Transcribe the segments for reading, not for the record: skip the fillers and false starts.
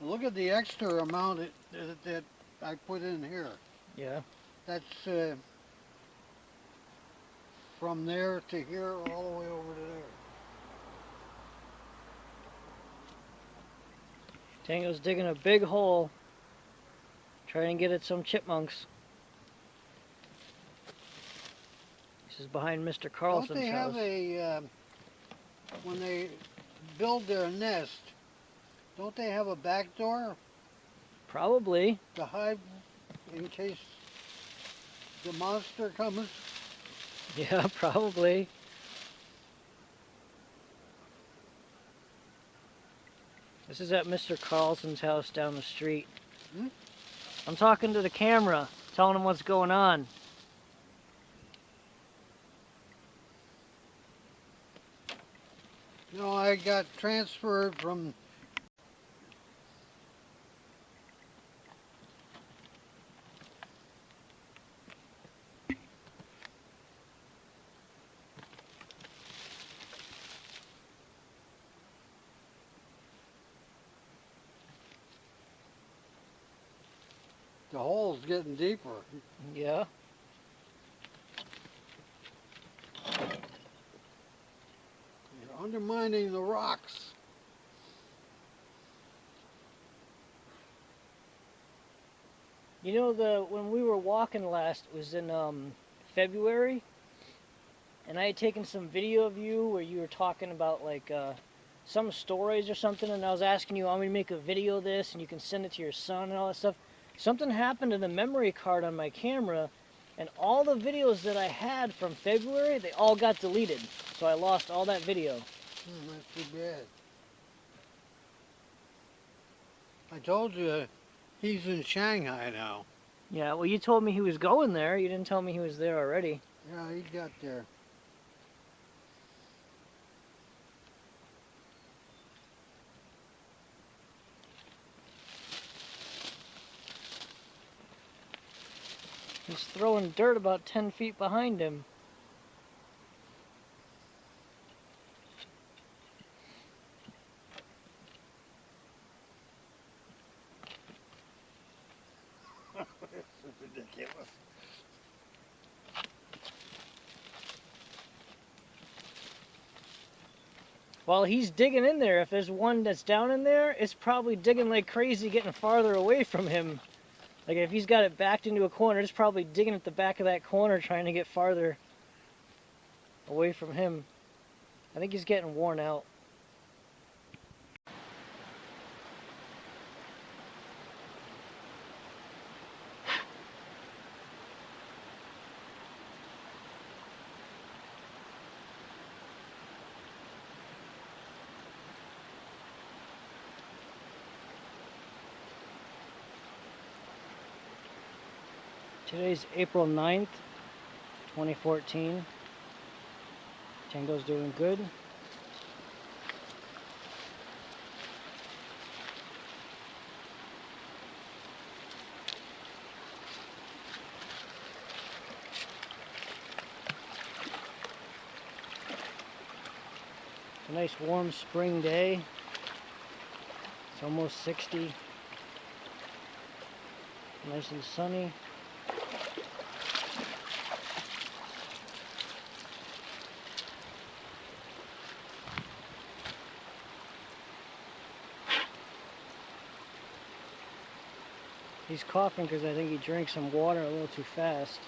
Look at the extra amount that I put in here. Yeah. That's from there to here, all the way over to there. Tango's digging a big hole, trying to get at some chipmunks. This is behind Mr. Don't they Carlson's have house. when they build their nest, don't they have a back door Probably. to hide in case the monster comes? Yeah, probably. This is at Mr. Carlson's house down the street. Hmm? I'm talking to the camera, telling him what's going on. No, I got transferred from. The hole's getting deeper. Yeah. You're undermining the rocks. You know, when we were walking last, it was in February, and I had taken some video of you where you were talking about like some stories or something, and I was asking you, "Want me to make a video of this, and you can send it to your son and all that stuff." Something happened to the memory card on my camera, and all the videos that I had from February, they all got deleted. So I lost all that video. That's too bad. I told you he's in Shanghai now. Yeah, well, you told me he was going there. You didn't tell me he was there already. Yeah, he got there. He's throwing dirt about 10 feet behind him. This is ridiculous. While he's digging in there, if there's one that's down in there, it's probably digging like crazy, getting farther away from him. Like if he's got it backed into a corner, it's probably digging at the back of that corner, trying to get farther away from him. I think he's getting worn out. Today's April 9th, 2014. Tango's doing good. It's a nice warm spring day. It's almost 60. Nice and sunny. He's coughing because I think he drank some water a little too fast.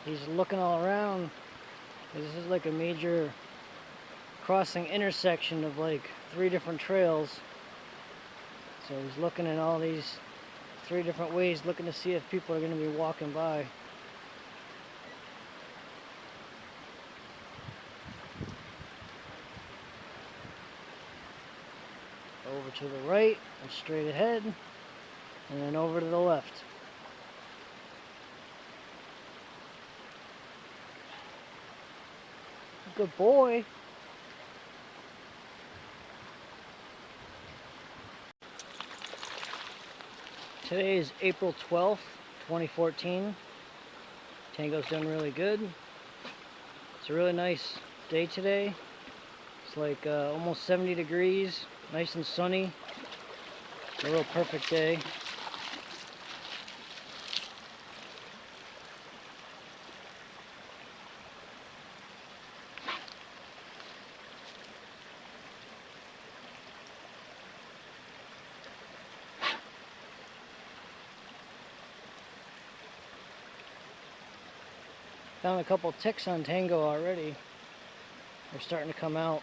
He's looking all around. This is like a major crossing intersection of like 3 different trails. So he's looking in all these 3 different ways, looking to see if people are going to be walking by. Over to the right and straight ahead, and then over to the left. Good boy. Today is April 12th, 2014. Tango's doing really good. It's a really nice day today. It's like almost 70 degrees, nice and sunny. A real perfect day. Found a couple ticks on Tango already. They're starting to come out.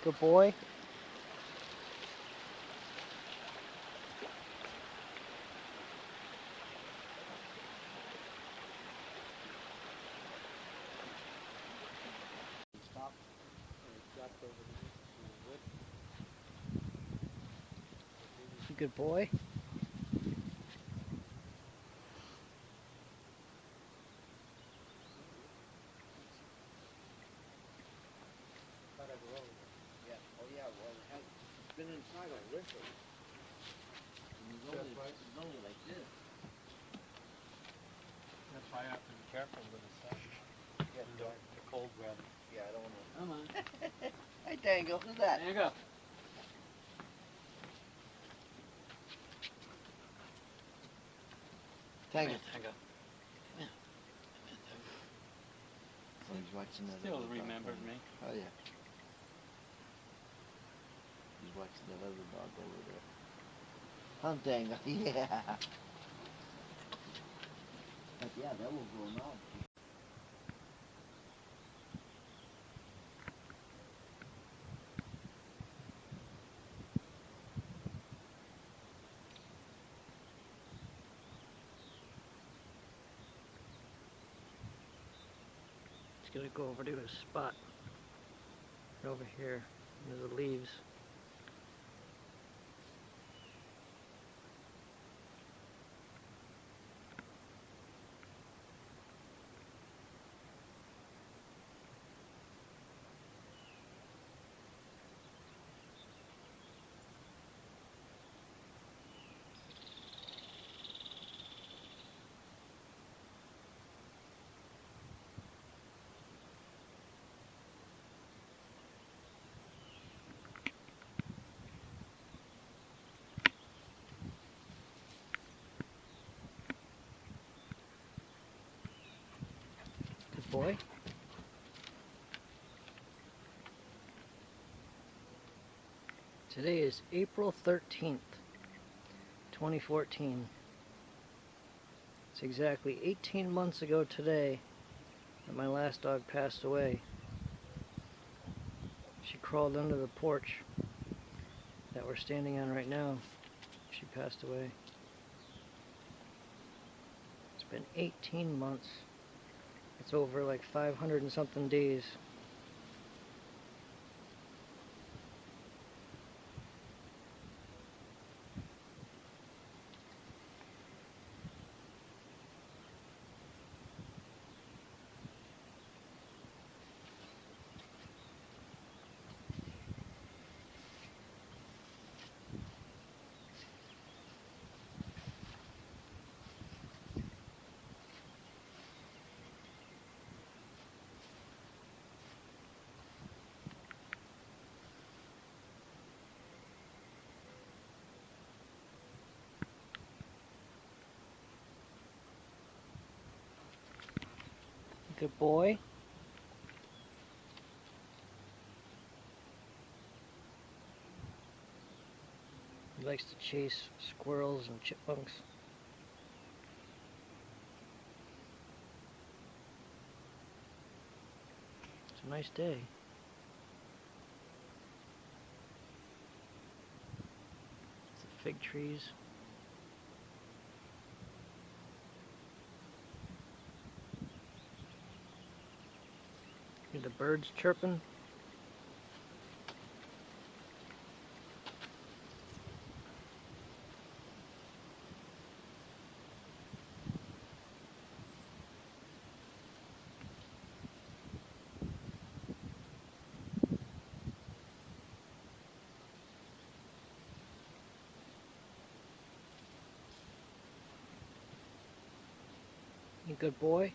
Good boy. Good boy. Yeah. Oh yeah. Well, it's been inside a winter. It's only like this. That's why I have to be careful with the sun. Yeah. The cold weather. Yeah. I don't want to. Come on. Hey, Tango. Who's that? There you go. Tango. Tango. Oh, he's watching that. Still other dog remembered over me. there. Oh yeah. He's watching that other dog over there. Huh, Tango? Yeah. But yeah, that will grow now. Just gonna go over to a spot right over here near the leaves. Good boy. Today is April 13th, 2014. It's exactly 18 months ago today that my last dog passed away. She crawled under the porch that we're standing on right now. She passed away. It's been 18 months. It's over like 500 and something days. Good boy. He likes to chase squirrels and chipmunks. It's a nice day. It's the fig trees. Hear the birds chirping. You good boy?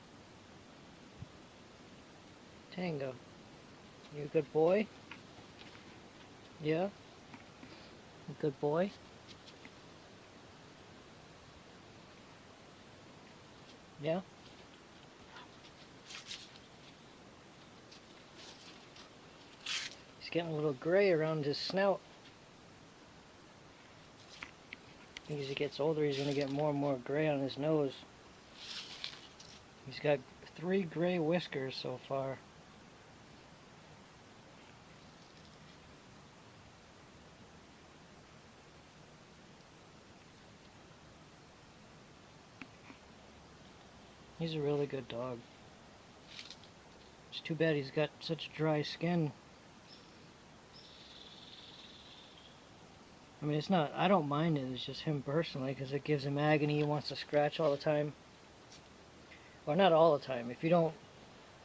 Tango. You a good boy? Yeah? You good boy? Yeah? He's getting a little gray around his snout. I think as he gets older, he's going to get more and more gray on his nose. He's got 3 gray whiskers so far. He's a really good dog. It's too bad he's got such dry skin. I mean, it's not, I don't mind it, it's just him personally, because it gives him agony. He wants to scratch all the time. Well, not all the time. If you don't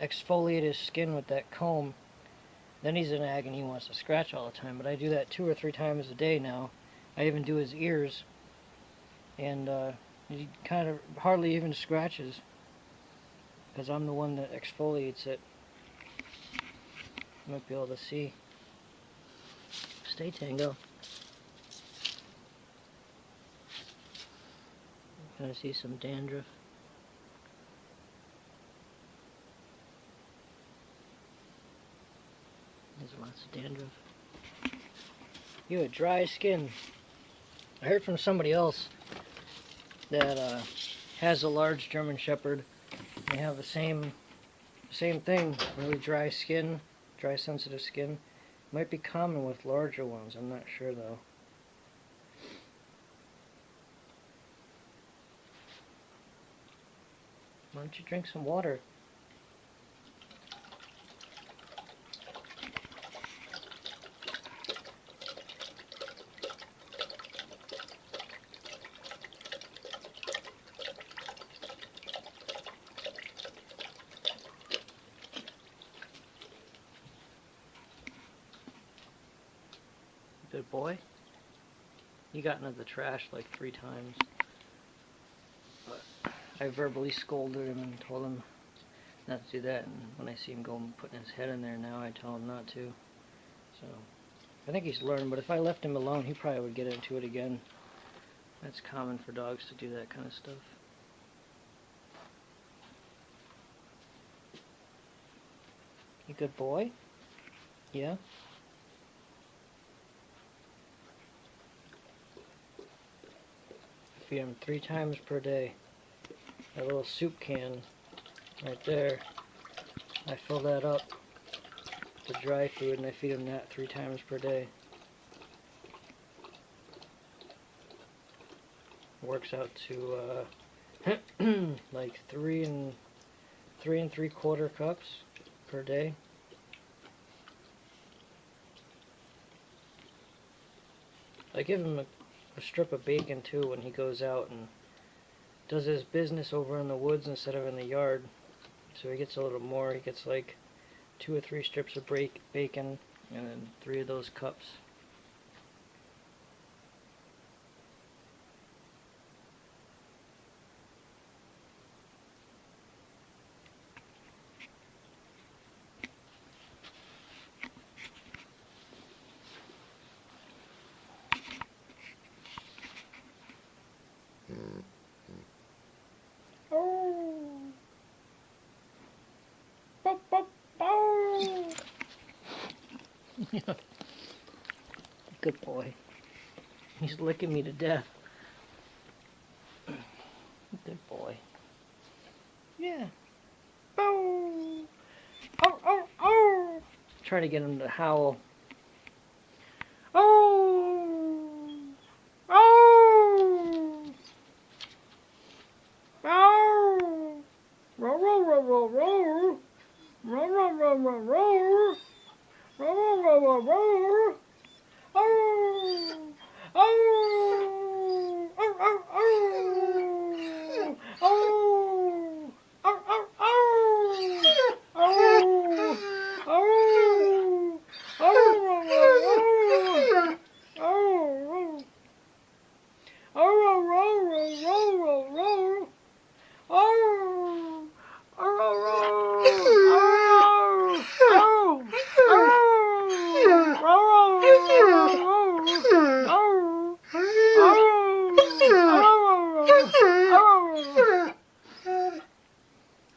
exfoliate his skin with that comb, then he's in agony. He wants to scratch all the time. But I do that 2 or 3 times a day now. I even do his ears, and he kind of hardly even scratches, because I'm the one that exfoliates it. You might be able to see. Stay, Tango. Kind of see some dandruff. There's lots of dandruff. You have dry skin. I heard from somebody else that has a large German Shepherd. They have the same thing, really dry skin, dry sensitive skin. Might be common with larger ones, I'm not sure though. Why don't you drink some water? Good boy. He got into the trash like 3 times. But I verbally scolded him and told him not to do that. And when I see him go putting his head in there now, I tell him not to. So I think he's learned, but if I left him alone, he probably would get into it again. That's common for dogs to do that kind of stuff. You good boy? Yeah? I feed him 3 times per day. That little soup can right there, I fill that up with dry food and I feed him that 3 times per day. Works out to like 3 3/4 cups per day. I give him a strip of bacon too when he goes out and does his business over in the woods instead of in the yard. So he gets a little more. He gets like 2 or 3 strips of bacon and then 3 of those cups. Good boy. He's licking me to death. Good boy. Yeah. Oh, oh, oh. Try to get him to howl. Oh, oh, oh. Row, row, row, row, row. Row, row, row, row, row. Row, row, row, row, row. Oh, oh, oh, oh, oh, oh, oh, oh, oh, oh, oh,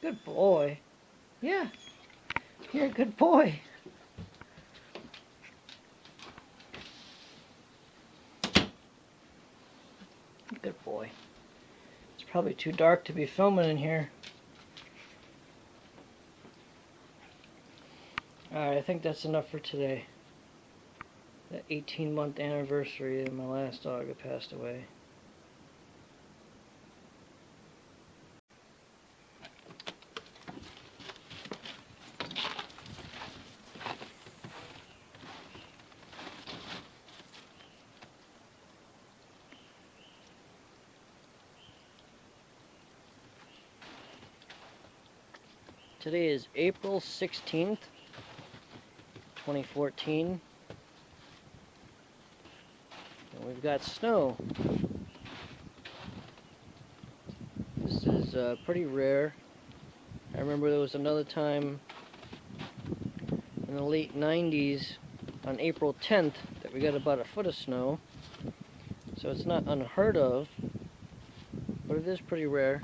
Good boy. Yeah, you're a good boy. Good boy. It's probably too dark to be filming in here. Alright, I think that's enough for today. The 18-month anniversary of my last dog that passed away. Today is April 16th, 2014. And we've got snow. This is pretty rare. I remember there was another time in the late 90s on April 10th that we got about a foot of snow. So it's not unheard of, but it is pretty rare.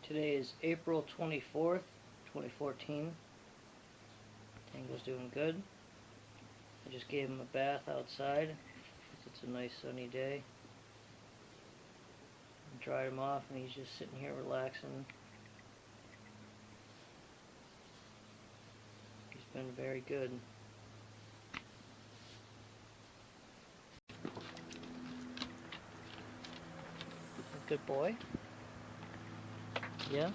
Today is April 24th, 2014. Tango's doing good. I just gave him a bath outside. It's a nice sunny day. I dried him off and he's just sitting here relaxing. He's been very good. Good boy. Yeah.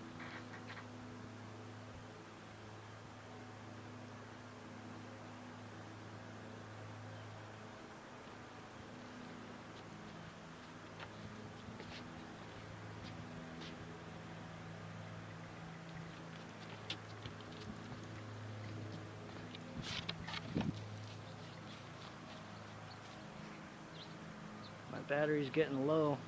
My battery's getting low.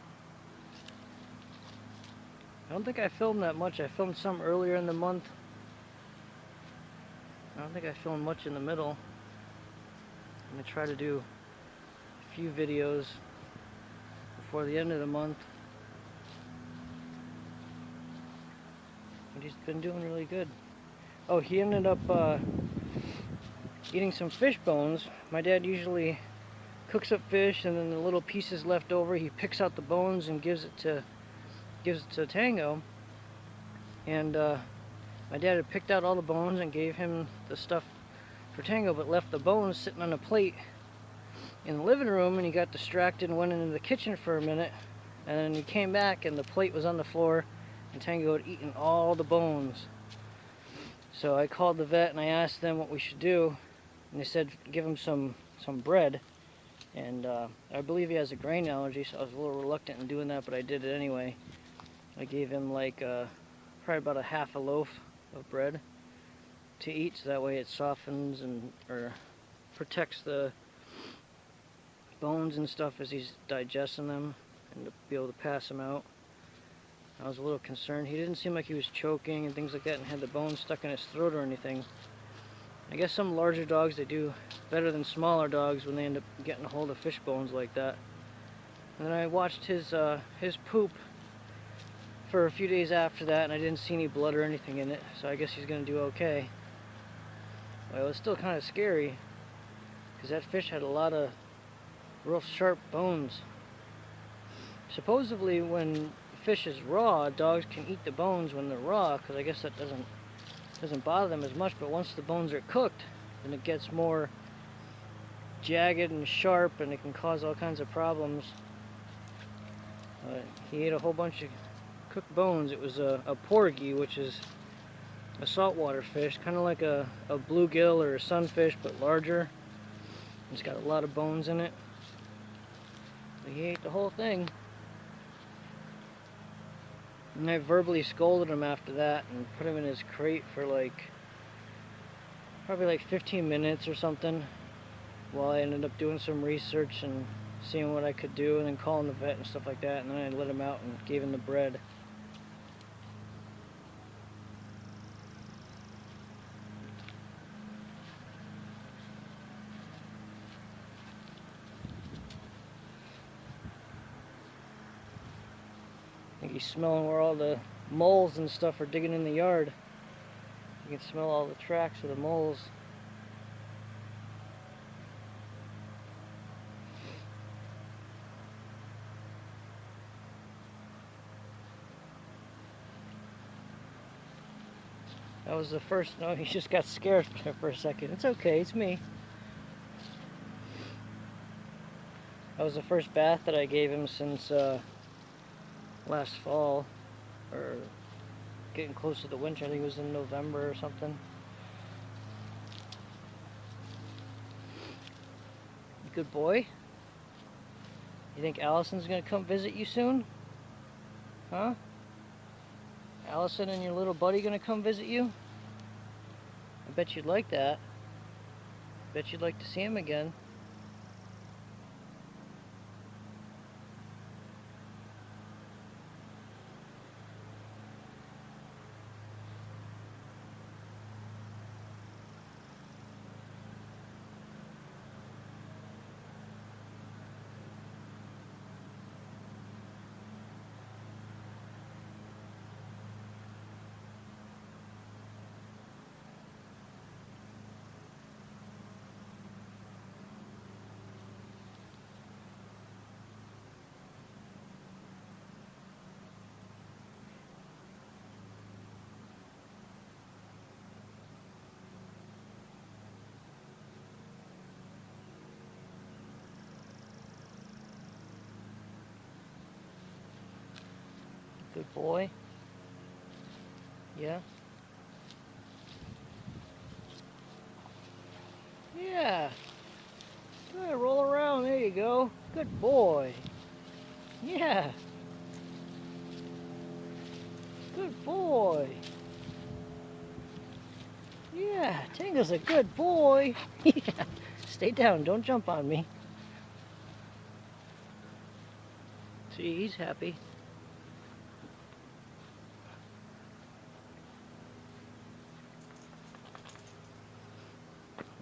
I don't think I filmed that much. I filmed some earlier in the month. I don't think I filmed much in the middle. I'm going to try to do a few videos before the end of the month. And he's been doing really good. Oh, he ended up eating some fish bones. My dad usually cooks up fish and then the little pieces left over, he picks out the bones and gives it to Tango. And my dad had picked out all the bones and gave him the stuff for Tango, but left the bones sitting on a plate in the living room, and he got distracted and went into the kitchen for a minute, and then he came back and the plate was on the floor and Tango had eaten all the bones. So I called the vet and I asked them what we should do, and they said give him some bread. And I believe he has a grain allergy, so I was a little reluctant in doing that, but I did it anyway. I gave him like probably about a half a loaf of bread to eat, so that way it softens and or protects the bones and stuff as he's digesting them, and to be able to pass them out. I was a little concerned. He didn't seem like he was choking and things like that and had the bones stuck in his throat or anything. I guess some larger dogs, they do better than smaller dogs when they end up getting a hold of fish bones like that. And then I watched his poop for a few days after that, and I didn't see any blood or anything in it, so I guess he's gonna do okay. Well, it was still kind of scary because that fish had a lot of Real sharp bones. Supposedly when fish is raw, dogs can eat the bones when they're raw, because I guess that doesn't bother them as much, but once the bones are cooked, then it gets more jagged and sharp, and it can cause all kinds of problems. He ate a whole bunch of cooked bones. It was a porgy, which is a saltwater fish, kind of like a bluegill or a sunfish, but larger. It's got a lot of bones in it. But he ate the whole thing. And I verbally scolded him after that and put him in his crate for probably like 15 minutes or something, while I ended up doing some research and seeing what I could do, and then calling the vet and stuff like that, and then I let him out and gave him the bread. I think he's smelling where all the moles and stuff are digging in the yard. You can smell all the tracks of the moles. That was the first, no, he just got scared there for a second. It's okay, it's me. That was the first bath that I gave him since last fall, or getting close to the winter. I think it was in November or something. Good boy. You think Allison's gonna come visit you soon? Huh? Allison and your little buddy gonna come visit you? I bet you'd like that. Bet you'd like to see him again. Good boy. Yeah? Yeah. Go ahead, roll around. There you go. Good boy. Yeah. Good boy. Yeah, Tango's a good boy. Yeah. Stay down. Don't jump on me. See, he's happy.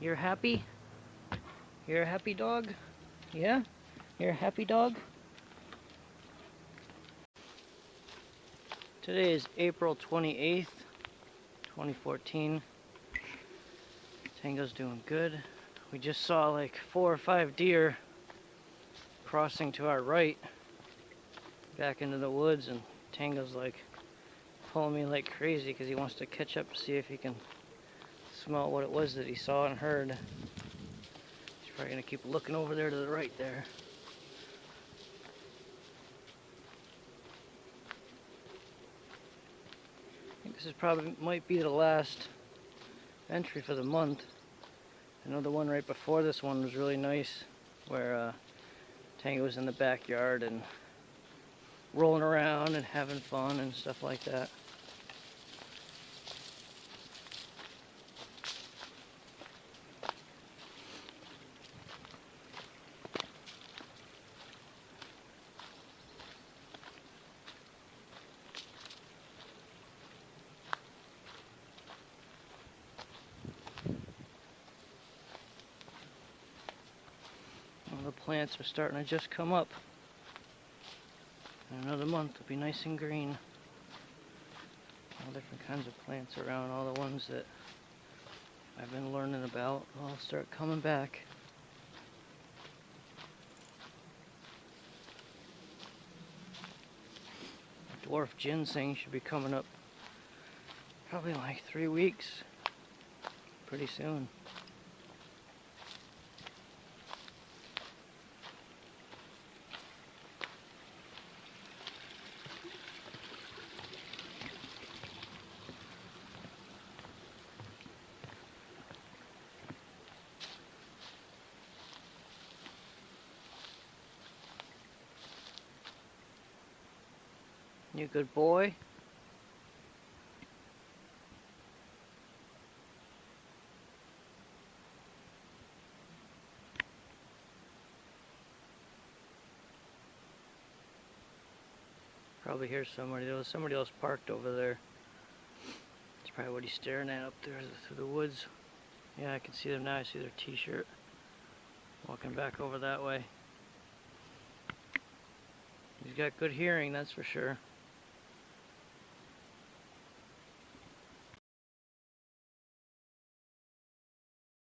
You're happy? You're a happy dog? Yeah? You're a happy dog? Today is April 28th, 2014. Tango's doing good. We just saw like 4 or 5 deer crossing to our right back into the woods, and Tango's like pulling me like crazy because he wants to catch up to see if he can smell what it was that he saw and heard. He's probably gonna keep looking over there to the right there. I think this is probably might be the last entry for the month. I know the one right before this one was really nice, where Tango was in the backyard and rolling around and having fun and stuff like that. Well, the plants are starting to just come up. In another month it'll be nice and green. All different kinds of plants around, all the ones that I've been learning about will all start coming back. dwarf ginseng should be coming up probably in like 3 weeks. Pretty soon. You good boy? Probably hear somebody. There was somebody else parked over there. That's probably what he's staring at up there through the woods. Yeah, I can see them now. I see their t-shirt. Walking back over that way. He's got good hearing, that's for sure.